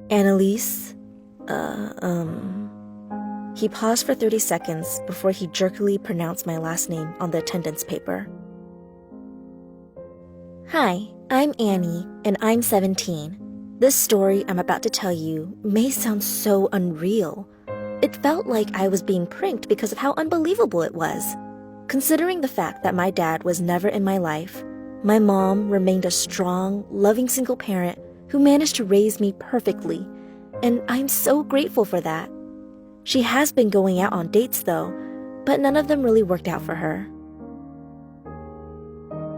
Annalise, He paused for 30 seconds before he jerkily pronounced my last name on the attendance paper. Hi, I'm Annie, and I'm 17. This story I'm about to tell you may sound so unreal. It felt like I was being pranked because of how unbelievable it was. Considering the fact that my dad was never in my life, my mom remained a strong, loving single parent who managed to raise me perfectly, and I'm so grateful for that. She has been going out on dates though, but none of them really worked out for her.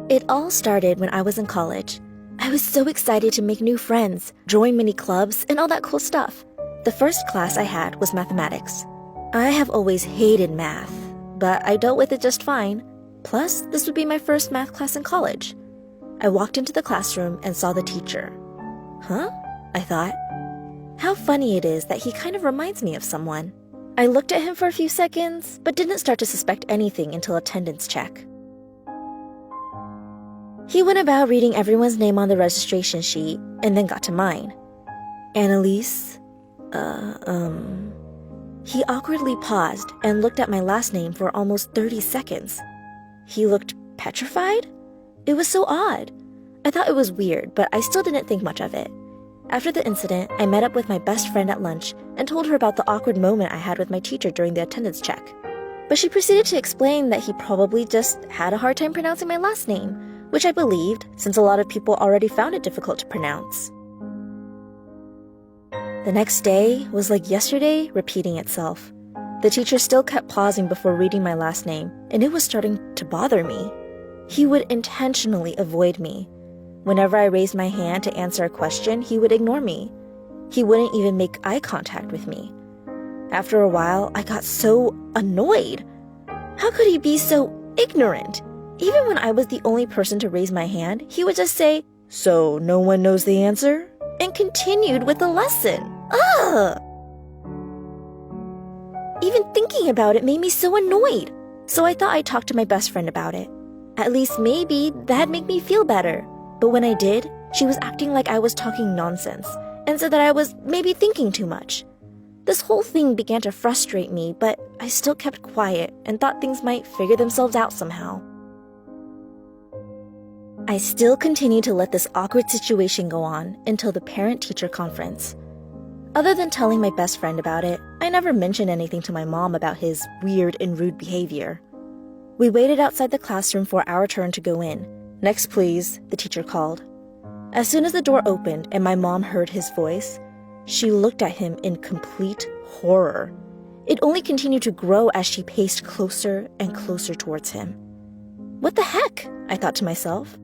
It all started when I was in college. I was so excited to make new friends, join many clubs, and all that cool stuff. The first class I had was mathematics. I have always hated math, but I dealt with it just fine. Plus, this would be my first math class in college. I walked into the classroom and saw the teacher. Huh? I thought. How funny it is that he kind of reminds me of someone. I looked at him for a few seconds, but didn't start to suspect anything until attendance check. He went about reading everyone's name on the registration sheet and then got to mine. Annalise, He awkwardly paused and looked at my last name for almost 30 seconds. He looked petrified? It was so odd. I thought it was weird, but I still didn't think much of it. After the incident, I met up with my best friend at lunch and told her about the awkward moment I had with my teacher during the attendance check. But she proceeded to explain that he probably just had a hard time pronouncing my last name, which I believed since a lot of people already found it difficult to pronounce. The next day was like yesterday repeating itself. The teacher still kept pausing before reading my last name, and it was starting to bother me. He would intentionally avoid me. Whenever I raised my hand to answer a question, he would ignore me. He wouldn't even make eye contact with me. After a while, I got so annoyed. How could he be so ignorant? Even when I was the only person to raise my hand, he would just say, "So no one knows the answer?" and continued with the lesson. Ugh! Even thinking about it made me so annoyed. So I thought I'd talk to my best friend about it. At least maybe that'd make me feel better. But when I did, she was acting like I was talking nonsense and said that I was maybe thinking too much. This whole thing began to frustrate me, but I still kept quiet and thought things might figure themselves out somehow. I still continued to let this awkward situation go on until the parent-teacher conference. Other than telling my best friend about it, I never mentioned anything to my mom about his weird and rude behavior. We waited outside the classroom for our turn to go in. "Next, please," the teacher called. As soon as the door opened and my mom heard his voice, she looked at him in complete horror. It only continued to grow as she paced closer and closer towards him. What the heck? I thought to myself.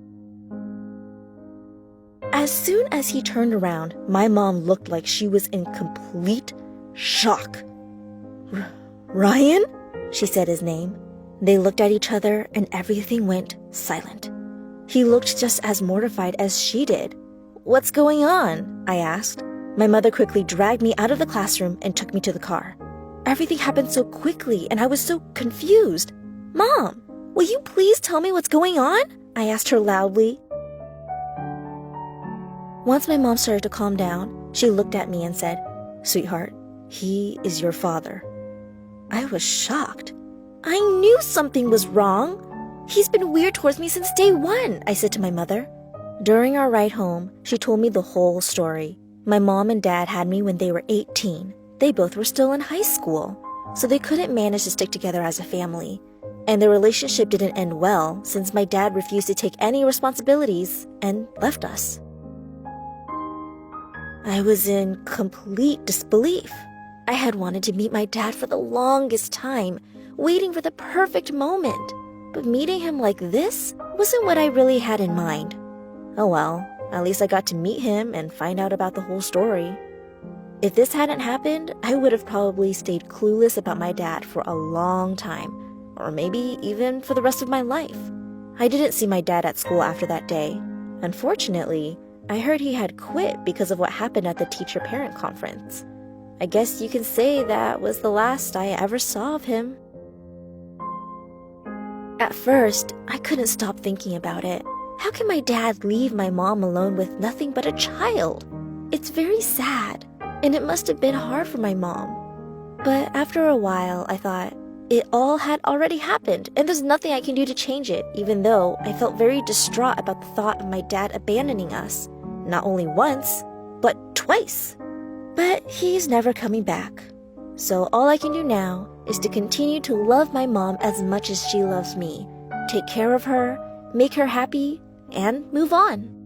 As soon as he turned around, my mom looked like she was in complete shock. "Ryan?" She said his name. They looked at each other and everything went silent. He looked just as mortified as she did. "What's going on?" I asked. My mother quickly dragged me out of the classroom and took me to the car. Everything happened so quickly and I was so confused. "Mom, will you please tell me what's going on?" I asked her loudly. Once my mom started to calm down, she looked at me and said, "Sweetheart, he is your father." I was shocked. I knew something was wrong. "He's been weird towards me since day one," I said to my mother. During our ride home, she told me the whole story. My mom and dad had me when they were 18. They both were still in high school, so they couldn't manage to stick together as a family. And their relationship didn't end well since my dad refused to take any responsibilities and left us. I was in complete disbelief. I had wanted to meet my dad for the longest time, waiting for the perfect moment. But meeting him like this wasn't what I really had in mind. Oh well, at least I got to meet him and find out about the whole story. If this hadn't happened, I would have probably stayed clueless about my dad for a long time, or maybe even for the rest of my life. I didn't see my dad at school after that day. Unfortunately, I heard he had quit because of what happened at the teacher-parent conference. I guess you can say that was the last I ever saw of him. At first, I couldn't stop thinking about it. How can my dad leave my mom alone with nothing but a child? It's very sad. and it must have been hard for my mom. But after a while, I thought, it all had already happened, and there's nothing I can do to change it, even though I felt very distraught about the thought of my dad abandoning us, not only once, but twice. But he's never coming back. So all I can do now is to continue to love my mom as much as she loves me, take care of her, make her happy, and move on.